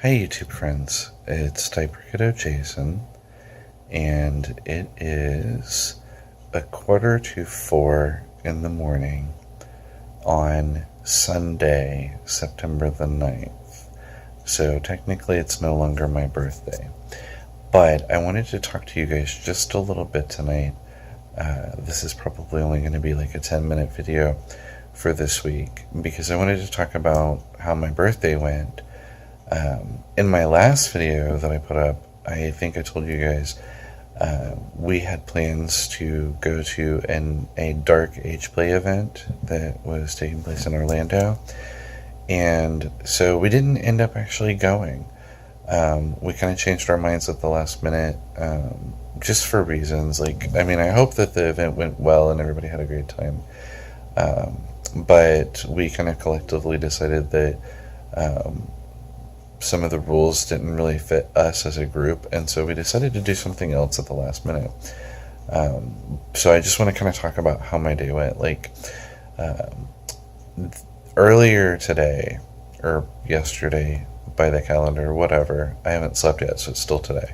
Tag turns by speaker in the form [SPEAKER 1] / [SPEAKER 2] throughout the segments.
[SPEAKER 1] Hey YouTube friends, it's Diaper Kiddo Jason, and it is 3:45 in the morning on Sunday, September the 9th. So technically it's no longer my birthday, but I wanted to talk to you guys just a little bit tonight. This is probably only going to be like a 10-minute video for this week, because I wanted to talk about how my birthday went. In my last video that I put up, I think I told you guys we had plans to go to a dark ageplay event that was taking place in Orlando, and so we didn't end up actually going. We kind of changed our minds at the last minute, just for reasons. I hope that the event went well and everybody had a great time, but we kind of collectively decided that some of the rules didn't really fit us as a group, and so we decided to do something else at the last minute. So I just want to kind of talk about how my day went. Earlier today, or yesterday by the calendar, whatever, I haven't slept yet, so it's still today.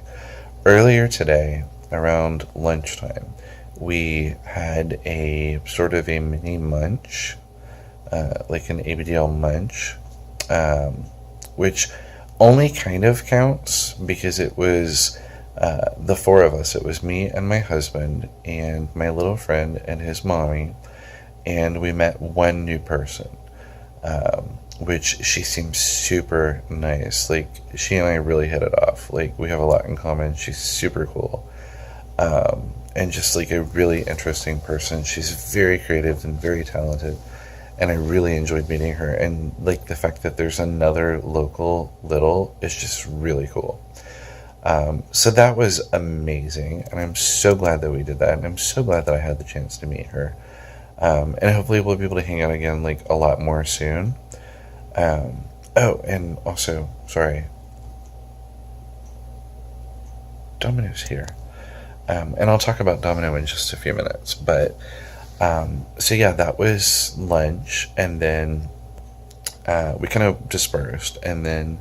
[SPEAKER 1] Earlier today, around lunchtime, we had a sort of a mini munch, like an ABDL munch, which only kind of counts because it was the four of us. It was me and my husband and my little friend and his mommy, and we met one new person, which she seems super nice. She and I really hit it off. We have a lot in common. She's super cool, and just a really interesting person. She's very creative and very talented, and I really enjoyed meeting her, and the fact that there's another local little is just really cool. So that was amazing, and I'm so glad that we did that, and I'm so glad that I had the chance to meet her, and hopefully we'll be able to hang out again a lot more soon. Oh, and also, sorry, Domino's here, and I'll talk about Domino in just a few minutes, but so yeah, that was lunch, and then we kind of dispersed, and then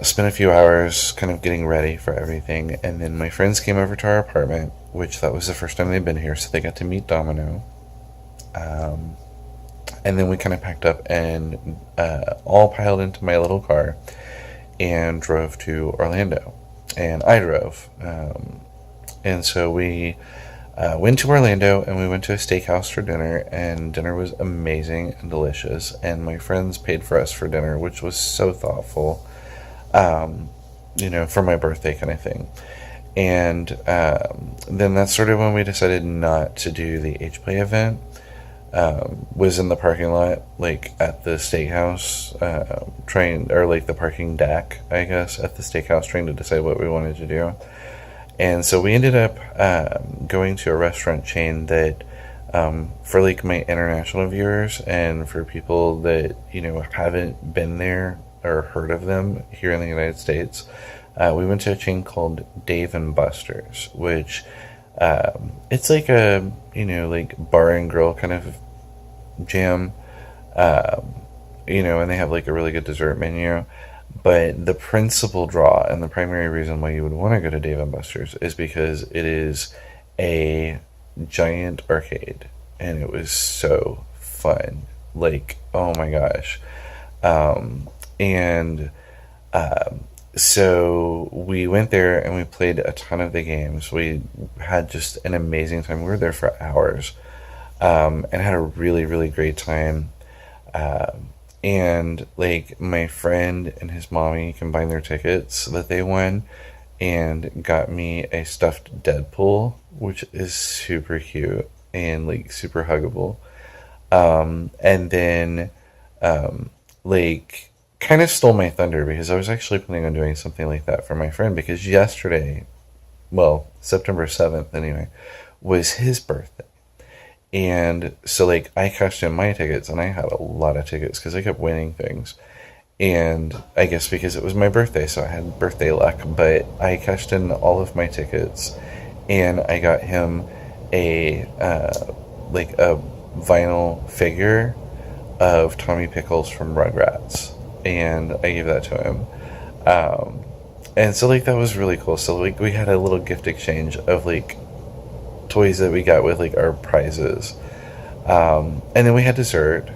[SPEAKER 1] spent a few hours kind of getting ready for everything, and then my friends came over to our apartment, which that was the first time they'd been here, so they got to meet Domino, and then we kind of packed up and all piled into my little car and drove to Orlando, and I drove, and so we went to Orlando, and we went to a steakhouse for dinner, and dinner was amazing and delicious, and my friends paid for us for dinner, which was so thoughtful, for my birthday kind of thing. And then that's sort of when we decided not to do the ageplay event. Was in the parking lot, at the steakhouse, the parking deck, I guess, at the steakhouse, trying to decide what we wanted to do. And so we ended up going to a restaurant chain that, for my international viewers and for people that, haven't been there or heard of them here in the United States, we went to a chain called Dave & Buster's, which it's a, bar and grill kind of jam, and they have a really good dessert menu. But the principal draw and the primary reason why you would want to go to Dave & Buster's is because it is a giant arcade, and it was so fun. Oh my gosh. So we went there and we played a ton of the games. We had just an amazing time. We were there for hours, and had a really, really great time. And my friend and his mommy combined their tickets that they won and got me a stuffed Deadpool, which is super cute and super huggable. And then kind of stole my thunder, because I was actually planning on doing something like that for my friend, because yesterday, well, September 7th anyway, was his birthday. And so I cashed in my tickets, and I had a lot of tickets because I kept winning things, and I guess because it was my birthday, so I had birthday luck. But I cashed in all of my tickets, and I got him a vinyl figure of Tommy Pickles from Rugrats, and I gave that to him. And so like that was really cool. So like we had a little gift exchange of like toys that we got with like our prizes. And then we had dessert,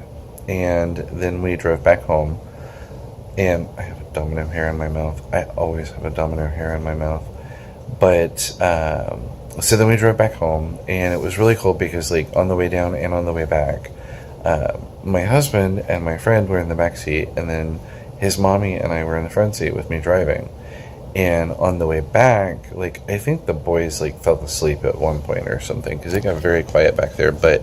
[SPEAKER 1] and then we drove back home. And I have a domino hair in my mouth. I always have a domino hair in my mouth. But so then we drove back home, and it was really cool because like on the way down and on the way back, my husband and my friend were in the back seat, and then his mommy and I were in the front seat with me driving. And on the way back, like I think the boys like fell asleep at one point or something because it got very quiet back there. But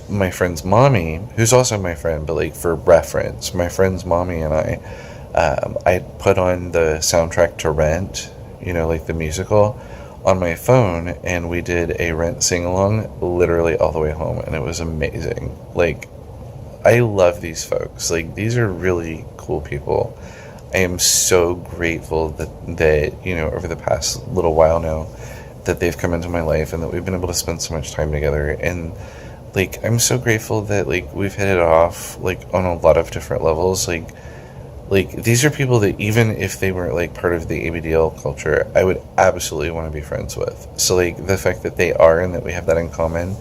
[SPEAKER 1] my friend's mommy, who's also my friend, but like for reference, my friend's mommy and I put on the soundtrack to Rent, you know, like the musical, on my phone, and we did a Rent sing-along literally all the way home, and it was amazing. Like, I love these folks. Like, these are really cool people. I am so grateful that you know, over the past little while now, that they've come into my life and that we've been able to spend so much time together. And like, I'm so grateful that like we've hit it off like on a lot of different levels. Like these are people that even if they weren't like part of the ABDL culture, I would absolutely want to be friends with. So like the fact that they are and that we have that in common,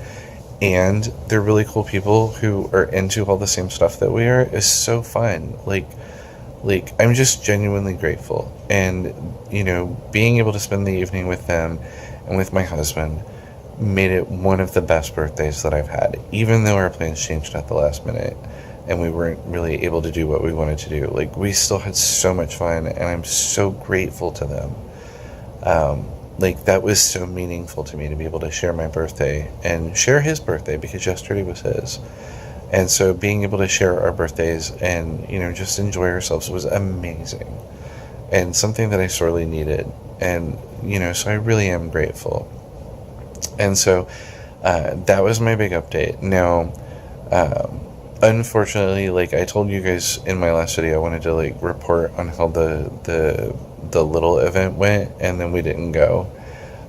[SPEAKER 1] and they're really cool people who are into all the same stuff that we are, is so fun. Like I'm just genuinely grateful. And you know, being able to spend the evening with them and with my husband made it one of the best birthdays that I've had, even though our plans changed at the last minute and we weren't really able to do what we wanted to do. Like, we still had so much fun, and I'm so grateful to them. Like, that was so meaningful to me to be able to share my birthday and share his birthday, because yesterday was his. And so being able to share our birthdays and, you know, just enjoy ourselves was amazing and something that I sorely needed. And, you know, so I really am grateful. And so that was my big update. Now, unfortunately, like I told you guys in my last video, I wanted to like report on how the little event went, and then we didn't go.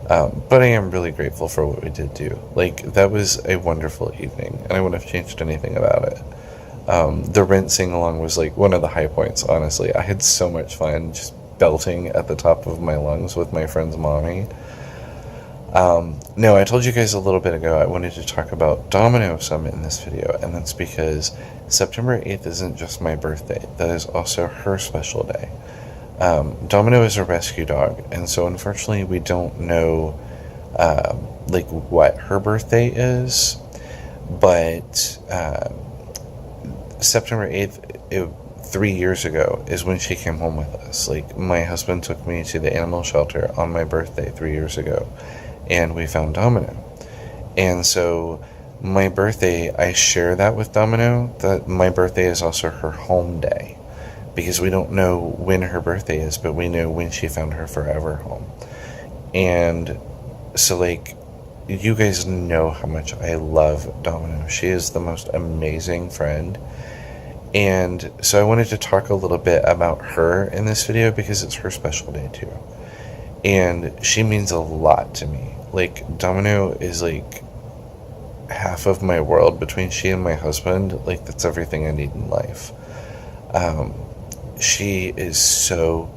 [SPEAKER 1] But I am really grateful for what we did do. Like, that was a wonderful evening, and I wouldn't have changed anything about it. The Rent sing-along was like one of the high points, honestly. I had so much fun just belting at the top of my lungs with my friend's mommy. No, I told you guys a little bit ago I wanted to talk about Domino some in this video, and that's because September 8th isn't just my birthday. That is also her special day. Domino is a rescue dog, and so unfortunately we don't know like what her birthday is, but September 8th, 3 years ago, is when she came home with us. Like, my husband took me to the animal shelter on my birthday 3 years ago, and we found Domino. And so my birthday, I share that with Domino, that my birthday is also her home day, because we don't know when her birthday is, but we know when she found her forever home. And so, like, you guys know how much I love Domino. She is the most amazing friend. And so I wanted to talk a little bit about her in this video, because it's her special day too. And she means a lot to me. Like, Domino is like half of my world. Between she and my husband, like, that's everything I need in life. She is so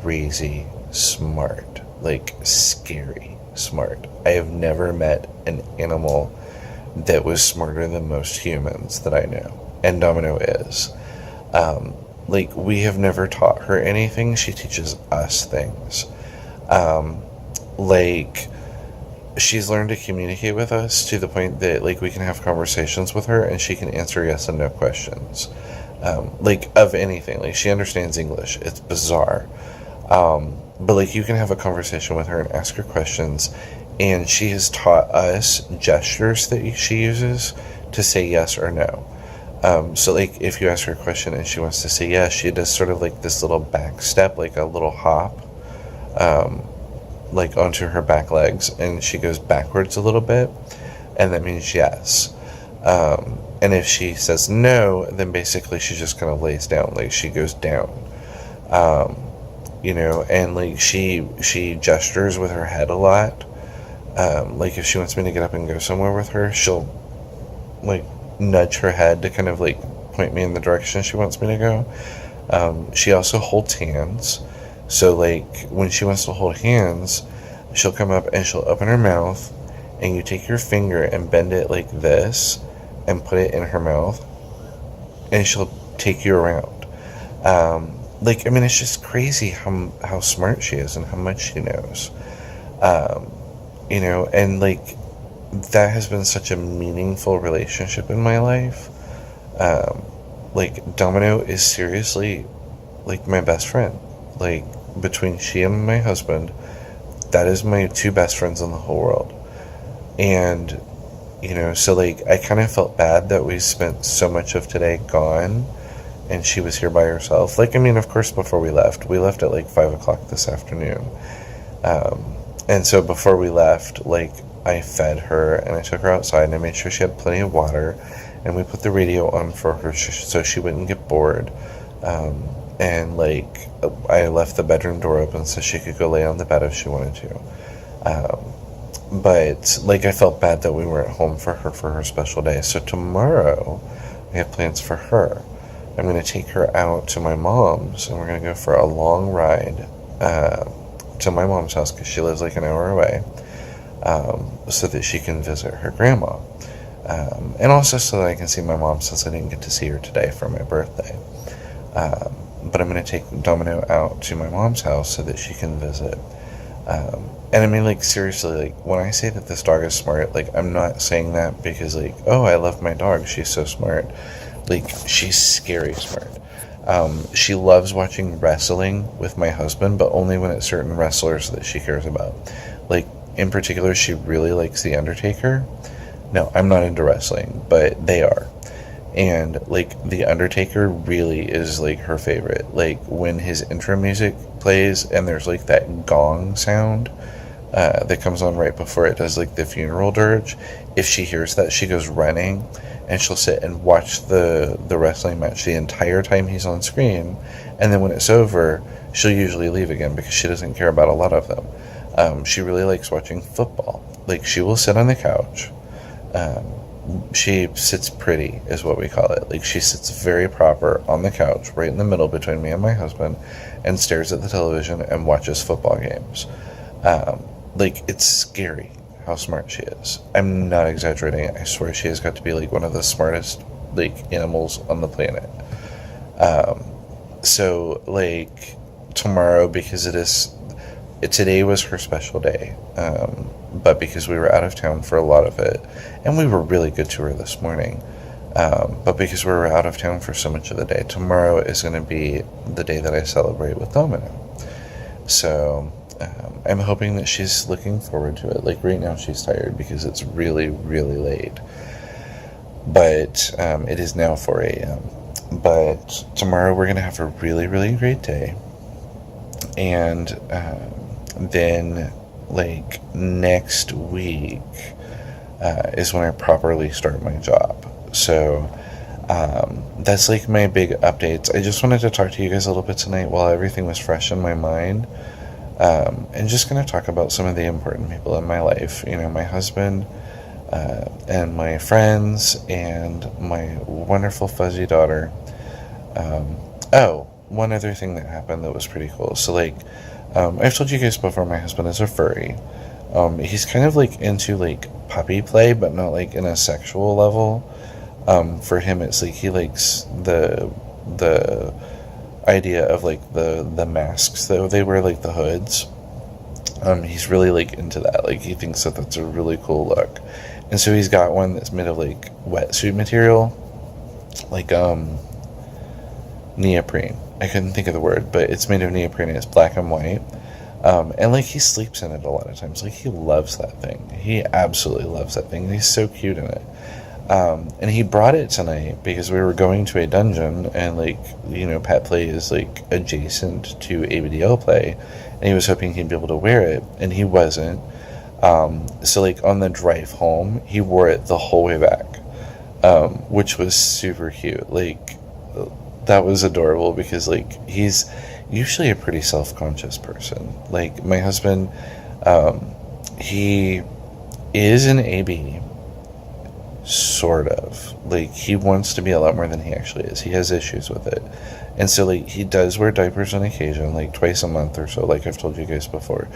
[SPEAKER 1] crazy smart, like scary smart. I have never met an animal that was smarter than most humans that I know, and Domino is. Like, we have never taught her anything. She teaches us things. Like, she's learned to communicate with us to the point that, like, we can have conversations with her and she can answer yes and no questions. Like, of anything. Like, she understands English. It's bizarre. But, like, you can have a conversation with her and ask her questions, and she has taught us gestures that she uses to say yes or no. So, like, if you ask her a question and she wants to say yes, she does sort of like this little back step, like a little hop, like onto her back legs, and she goes backwards a little bit, and that means yes. And if she says no, then basically she just kind of lays down, like she goes down. You know, and like she gestures with her head a lot. Like, if she wants me to get up and go somewhere with her, she'll like nudge her head to kind of like point me in the direction she wants me to go. She also holds hands. So, like, when she wants to hold hands, she'll come up and she'll open her mouth, and you take your finger and bend it like this and put it in her mouth, and she'll take you around. Like, I mean, it's just crazy how smart she is and how much she knows. You know, and, like, that has been such a meaningful relationship in my life. Like, Domino is seriously, like, my best friend. Like, between she and my husband, that is my two best friends in the whole world. And, you know, so, like, I kind of felt bad that we spent so much of today gone, and she was here by herself. Like, I mean, of course, before we left at, like, 5 o'clock this afternoon. And so before we left, like, I fed her, and I took her outside, and I made sure she had plenty of water, and we put the radio on for her so she wouldn't get bored. And, like, I left the bedroom door open so she could go lay on the bed if she wanted to. But, like, I felt bad that we weren't home for her special day. So tomorrow, I have plans for her. I'm going to take her out to my mom's, and we're going to go for a long ride to my mom's house, because she lives, like, an hour away, so that she can visit her grandma. And also so that I can see my mom, since I didn't get to see her today for my birthday. But I'm going to take Domino out to my mom's house so that she can visit. And I mean, like, seriously, like, when I say that this dog is smart, like, I'm not saying that because, like, oh, I love my dog, she's so smart. Like, she's scary smart. She loves watching wrestling with my husband, but only when it's certain wrestlers that she cares about. Like, in particular, she really likes The Undertaker. No, I'm not into wrestling, but they are. And, like, The Undertaker really is, like, her favorite. Like, when his intro music plays and there's, like, that gong sound that comes on right before it does, like, the funeral dirge, if she hears that, she goes running, and she'll sit and watch the wrestling match the entire time he's on screen, and then when it's over, she'll usually leave again because she doesn't care about a lot of them. She really likes watching football. Like, she will sit on the couch. She sits pretty, is what we call it. Like, she sits very proper on the couch, right in the middle between me and my husband, and stares at the television and watches football games. Like, it's scary how smart she is. I'm not exaggerating. I swear she has got to be, like, one of the smartest, like, animals on the planet. So, like, tomorrow, because today was her special day, but because we were out of town for a lot of it, and we were really good to her this morning, but because we were out of town for so much of the day, tomorrow is going to be the day that I celebrate with Domino. So, I'm hoping that she's looking forward to it. Like, right now she's tired because it's really, really late. But it is now 4 a.m. But tomorrow we're going to have a really, really great day. And then, like, next week is when I properly start my job. So that's, like, my big updates. I just wanted to talk to you guys a little bit tonight while everything was fresh in my mind. And just going to talk about some of the important people in my life. You know, my husband, and my friends, and my wonderful fuzzy daughter. One other thing that happened that was pretty cool. So, like, I've told you guys before, my husband is a furry. He's kind of, like, into, like, puppy play, but not, like, in a sexual level. For him, it's, like, he likes the idea of, like, the masks that they wear, like the hoods. He's really, like, into that. Like, he thinks that that's a really cool look. And so he's got one that's made of, like, wetsuit material, like neoprene. I couldn't think of the word, but it's made of neoprene, and it's black and white. And, like, he sleeps in it a lot of times. Like, he loves that thing. He absolutely loves that thing. He's so cute in it. And he brought it tonight because we were going to a dungeon, and, like, you know, pet play is, like, adjacent to ABDL play, and he was hoping he'd be able to wear it, and he wasn't. So, like, on the drive home, he wore it the whole way back, which was super cute. Like, that was adorable because, like, he's usually a pretty self-conscious person. Like, my husband, he is an AB, sort of. Like, he wants to be a lot more than he actually is. He has issues with it. And so, like, he does wear diapers on occasion, like twice a month or so, like I've told you guys before.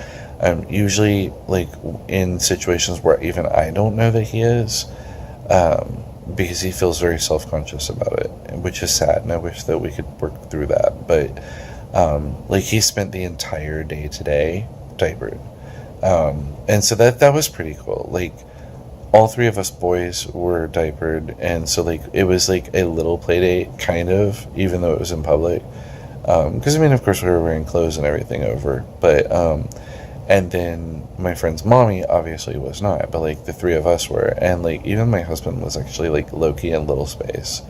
[SPEAKER 1] Usually, like, in situations where even I don't know that he is, because he feels very self-conscious about it, which is sad, and I wish that we could work through that. But, like, he spent the entire day today diapered. And so that was pretty cool. Like, all three of us boys were diapered, and so, like, it was like a little play date, kind of, even though it was in public. Because, I mean, of course, we were wearing clothes and everything over, but, and then my friend's mommy obviously was not, but, like, the three of us were, and, like, even my husband was actually, like, low-key in little space,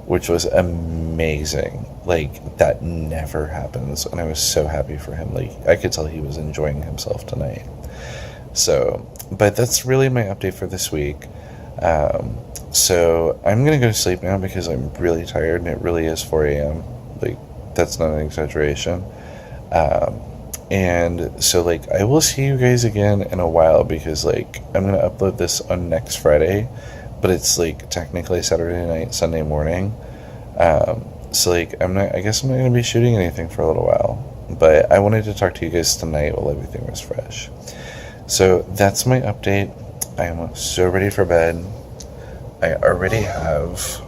[SPEAKER 1] which was amazing. Like, that never happens, and I was so happy for him. Like, I could tell he was enjoying himself tonight. So, but that's really my update for this week. So I'm gonna go to sleep now because I'm really tired, and it really is 4 a.m. Like, that's not an exaggeration. And so, like, I will see you guys again in a while, because, like, I'm gonna upload this on next Friday, but it's, like, technically Saturday night, Sunday morning. So, like, I guess I'm not gonna be shooting anything for a little while, but I wanted to talk to you guys tonight while everything was fresh. So that's my update. I am so ready for bed. I already have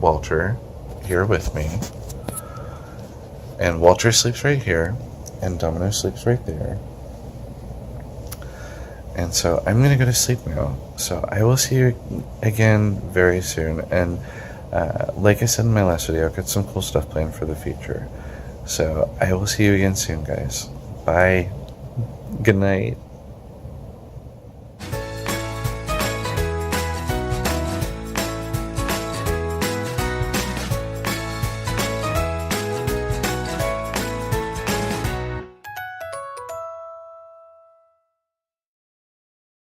[SPEAKER 1] Walter here with me, and Walter sleeps right here, and Domino sleeps right there. And so I'm gonna go to sleep now. So I will see you again very soon. And like I said in my last video, I've got some cool stuff planned for the future. So I will see you again soon, guys. Bye. Good night.